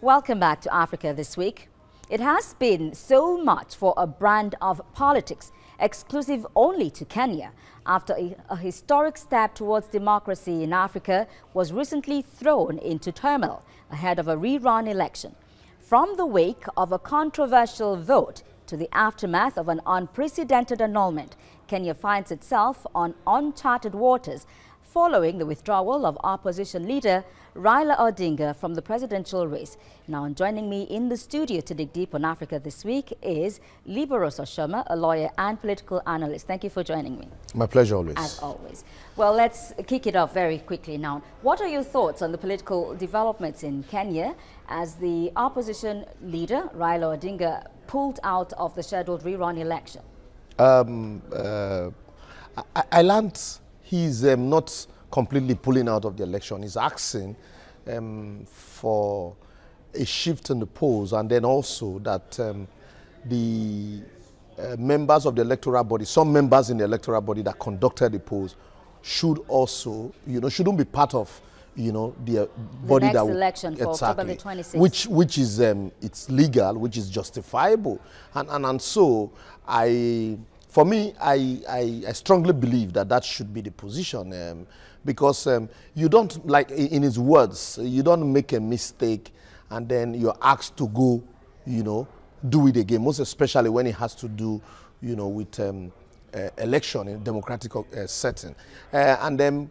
Welcome back to Africa This Week. It has been so much for a brand of politics exclusive only to Kenya after a historic step towards democracy in Africa was recently thrown into turmoil ahead of a rerun election. From the wake of a controversial vote to the aftermath of an unprecedented annulment, Kenya finds itself on uncharted waters following the withdrawal of opposition leader Raila Odinga from the presidential race. Now, joining me in the studio to dig deep on Africa This Week is Liberos Oshoma, a lawyer and political analyst. Thank you for joining me. My pleasure always. As always. Well, let's kick it off very quickly now. What are your thoughts on the political developments in Kenya as the opposition leader, Raila Odinga, pulled out of the scheduled rerun election? I learned he's not completely pulling out of the election. He's asking for a shift in the polls, and then also that the members of the electoral body, some members in the electoral body that conducted the polls, should also, shouldn't be part of, the body next that election for October the 26th. which is it's legal, which is justifiable, and so for me, I strongly believe that should be the position, because you don't, like in his words, you don't make a mistake and then you're asked to go, do it again, most especially when it has to do, with election in a democratic setting. And then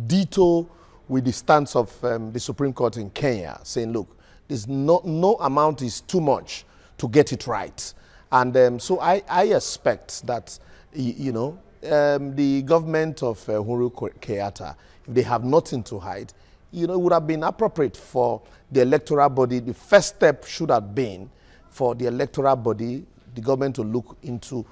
ditto with the stance of the Supreme Court in Kenya, saying, look, there's no amount is too much to get it right. And so I expect that, the government of Uhuru Kenyatta, if they have nothing to hide, it would have been appropriate for the electoral body. The first step should have been for the electoral body, the government, to look into,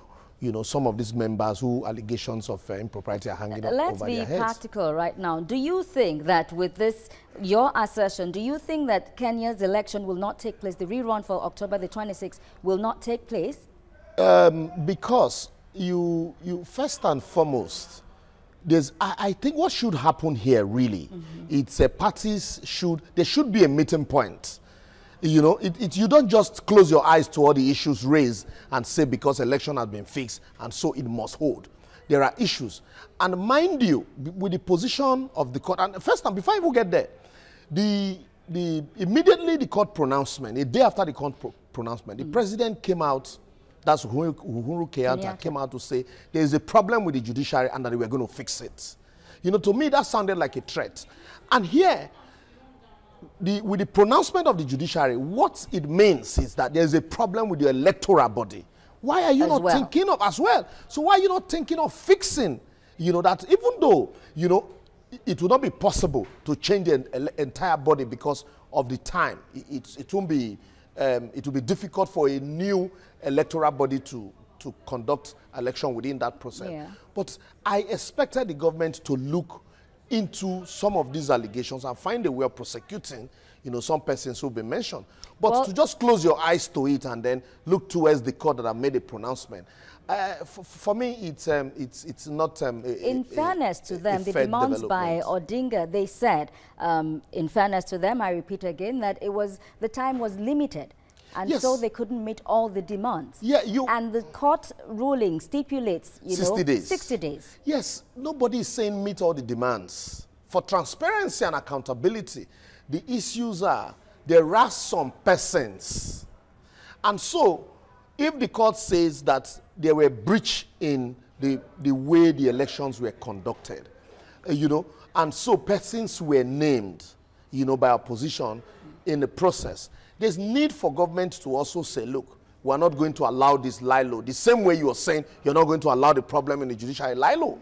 some of these members who allegations of impropriety are hanging over their heads. Let's be practical right now. Do you think that with this, your assertion, do you think that Kenya's election will not take place, the rerun for October the 26th will not take place? Because you first and foremost, I think what should happen here really, it's parties there should be a meeting point. You don't just close your eyes to all the issues raised and say because election has been fixed and so it must hold. There are issues. And mind you, with the position of the court, and first time, before I even get there, immediately the court pronouncement, a day after the court pronouncement, the president came out, that's Uhuru Kenyatta, came out to say there is a problem with the judiciary and that they were going to fix it. To me that sounded like a threat. And here, with the pronouncement of the judiciary, what it means is that there's a problem with your electoral body. Why are you not thinking of as well? So why are you not thinking of fixing, that even though, it will not be possible to change the entire body because of the time. It will be difficult for a new electoral body to conduct election within that process. Yeah. But I expected the government to look into some of these allegations and find a way of prosecuting, some persons who've been mentioned. But to just close your eyes to it and then look towards the court that have made a pronouncement, for me, it's not. In fairness to them, the demands by Odinga, they said, in fairness to them, I repeat again, that the time was limited. And so they couldn't meet all the demands. Yeah, and the court ruling stipulates, 60 days. 60 days. Yes, nobody is saying meet all the demands. For transparency and accountability, the issues are there are some persons. And so, if the court says that there were breach in the way the elections were conducted, and so persons were named, by opposition in the process, there's need for government to also say, look, we're not going to allow this lie low. The same way you are saying you're not going to allow the problem in the judiciary lie low.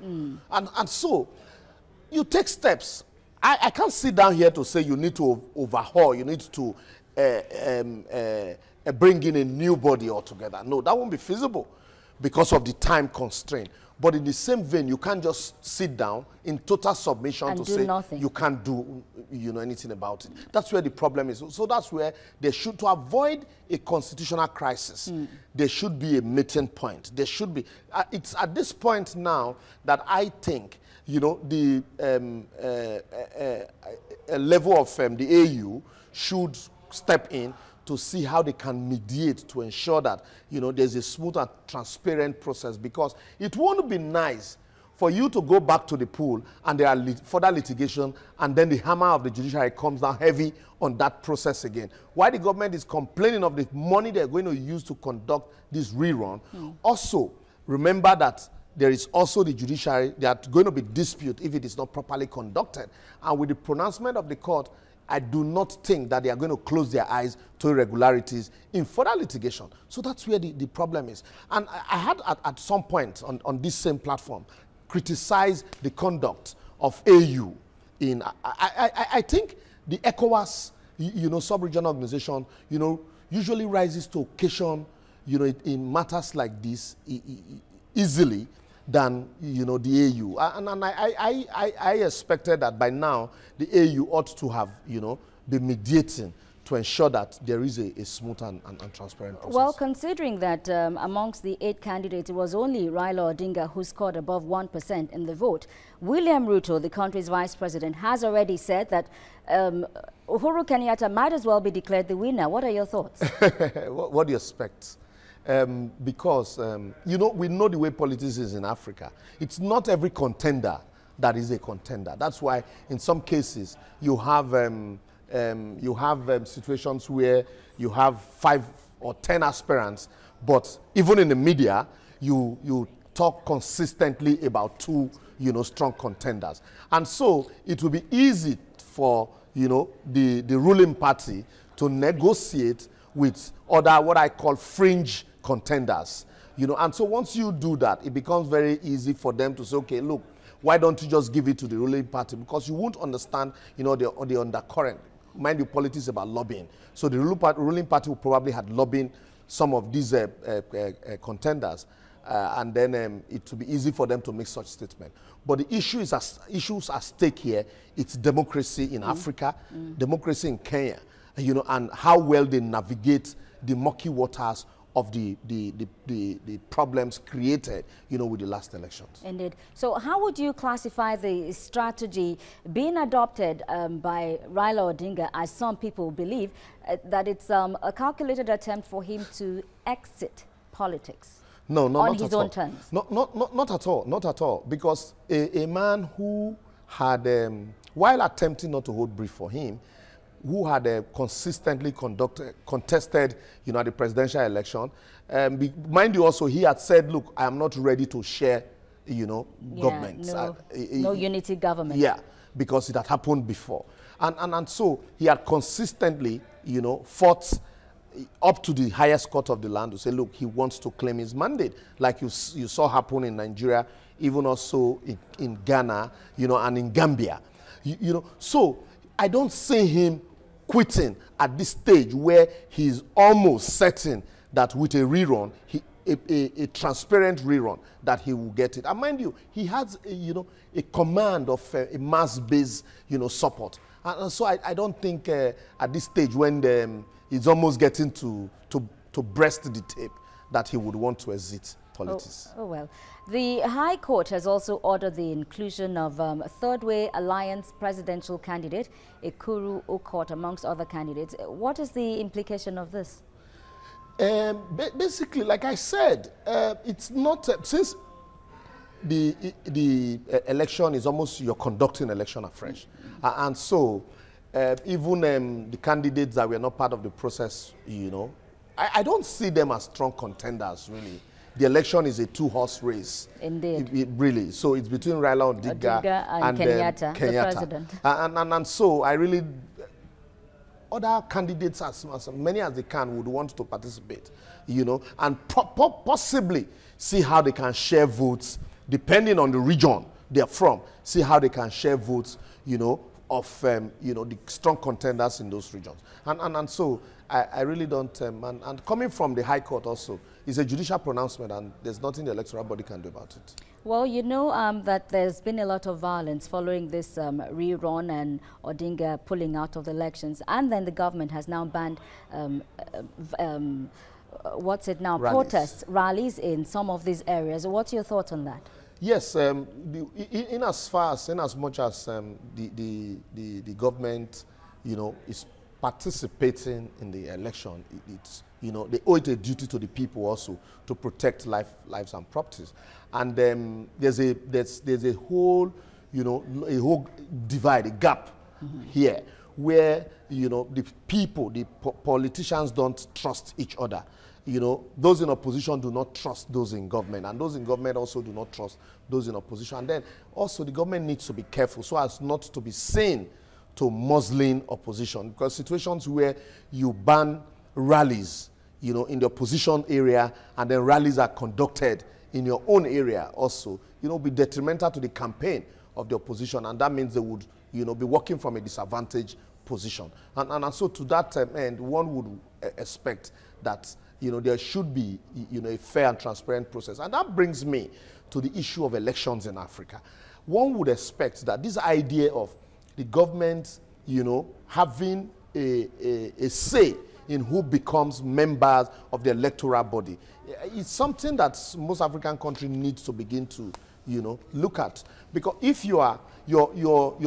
And so you take steps. I can't sit down here to say you need to overhaul, you need to bring in a new body altogether. No, that won't be feasible because of the time constraint. But in the same vein, you can't just sit down in total submission and to say nothing. You can't do anything about it. That's where the problem is. So that's where they should, to avoid a constitutional crisis, there should be a meeting point. There should be. It's at this point now that I think, the level of the AU should step in to see how they can mediate to ensure that, you know, there's a smooth and transparent process, because it won't be nice for you to go back to the pool and there are further litigation, and then the hammer of the judiciary comes down heavy on that process again. Why the government is complaining of the money they're going to use to conduct this rerun. Also, remember that there is also the judiciary. There are going to be dispute if it is not properly conducted. And with the pronouncement of the court, I do not think that they are going to close their eyes to irregularities in further litigation. So that's where the problem is. And I had at some point on this same platform criticized the conduct of AU in, I think the ECOWAS, you know, sub-regional organization, you know, usually rises to occasion, you know, in matters like this easily than, you know, the AU. And I expected that by now the AU ought to have, you know, been mediating to ensure that there is a smooth and transparent process. Well, considering that amongst the 8 candidates, it was only Raila Odinga who scored above 1% in the vote, William Ruto, the country's vice president, has already said that Uhuru Kenyatta might as well be declared the winner. What are your thoughts? What do you expect? Because, you know, we know the way politics is in Africa. It's not every contender that is a contender. That's why in some cases you have situations where you have 5 or 10 aspirants, but even in the media, you talk consistently about 2, you know, strong contenders. And so it will be easy for, you know, the ruling party to negotiate with other, what I call fringe contenders, you know. And so once you do that, it becomes very easy for them to say, okay, look, why don't you just give it to the ruling party? Because you won't understand, you know, the undercurrent. Mind you, politics about lobbying. So the ruling party will probably have lobbying some of these contenders, and then it will be easy for them to make such statement. But the issues at stake here, it's democracy in Africa, democracy in Kenya, you know, and how well they navigate the murky waters of the problems created, you know, with the last elections. Indeed. So how would you classify the strategy being adopted by Raila Odinga, as some people believe, that it's a calculated attempt for him to exit politics? No, not on his own terms. Not at all, not at all. Because a man who had, while attempting not to hold brief for him, who had consistently contested, you know, the presidential election. Mind you also, he had said, look, I am not ready to share, you know, government. No unity government. Yeah, because it had happened before. And so he had consistently, you know, fought up to the highest court of the land to say, look, he wants to claim his mandate, like you saw happen in Nigeria, even also in Ghana, you know, and in Gambia. You know, so I don't see him quitting at this stage where he's almost certain that with a rerun, a transparent rerun, that he will get it. And mind you, he has, you know, a command of a mass-based, you know, support. And so I don't think at this stage when he's almost getting to breast the tape that he would want to exit politics. Oh well. The High Court has also ordered the inclusion of Third Way Alliance presidential candidate Ekuru Aukot amongst other candidates. What is the implication of this? Basically, like I said, it's not, since the election is almost, you're conducting election afresh. And so even the candidates that were not part of the process, you know, I don't see them as strong contenders, really. The election is a 2-horse race. Indeed. Really. So it's between Raila Odinga and Kenyatta, the president. And so I really, other candidates, as many as they can, would want to participate, you know, and possibly see how they can share votes, depending on the region they're from, see how they can share votes, you know, of, you know, the strong contenders in those regions. And so I really don't, and coming from the High Court also, it's a judicial pronouncement and there's nothing the electoral body can do about it. Well, you know that there's been a lot of violence following this rerun and Odinga pulling out of the elections, and then the government has now banned, what's it now, protests, rallies in some of these areas. What's your thoughts on that? Yes, in as much as the government, you know, is participating in the election, it's, you know, they owe it a duty to the people also to protect lives and properties. And there's a whole, you know, a whole divide, a gap here, where, you know, the people, the politicians don't trust each other. You know, those in opposition do not trust those in government, and those in government also do not trust those in opposition. And then also the government needs to be careful so as not to be seen to muzzling opposition, because situations where you ban rallies, you know, in the opposition area, and then rallies are conducted in your own area also, you know, be detrimental to the campaign of the opposition, and that means they would, you know, be working from a disadvantaged position. And so to that end, one would expect that, you know, there should be, you know, a fair and transparent process. And that brings me to the issue of elections in Africa. One would expect that this idea of the government, you know, having a say in who becomes members of the electoral body, it's something that most African countries need to begin to, you know, look at. Because if you're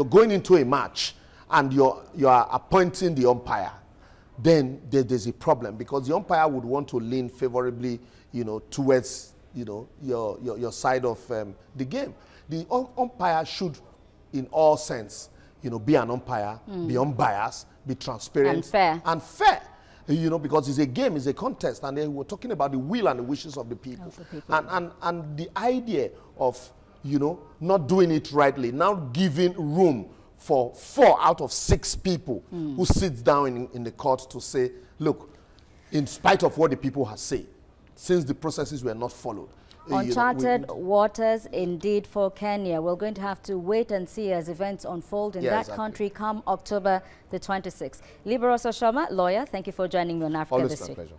going into a match and you are appointing the umpire, then there's a problem, because the umpire would want to lean favorably, you know, towards, you know, your side of the game. The umpire should, in all sense, you know, be an umpire, be unbiased, be transparent and fair. You know, because it's a game, it's a contest, and then we're talking about the will and the wishes of the people. And the idea of, you know, not doing it rightly, now giving room for 4 out of 6 people who sit down in the court to say, look, in spite of what the people have said, since the processes were not followed. Uncharted waters indeed for Kenya. We're going to have to wait and see as events unfold in that country come October the 26th. Liberosa Sharma, lawyer, thank you for joining me on Africa This Week. Pleasure.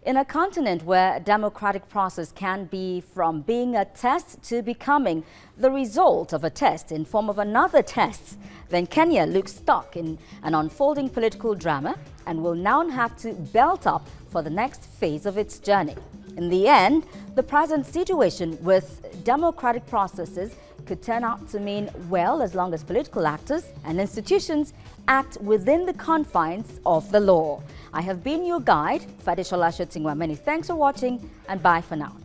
In a continent where democratic process can be from being a test to becoming the result of a test in form of another test, then Kenya looks stuck in an unfolding political drama and will now have to belt up for the next phase of its journey. In the end, the present situation with democratic processes could turn out to mean well as long as political actors and institutions act within the confines of the law. I have been your guide, Fadishola Shotingwa. Many thanks for watching, and bye for now.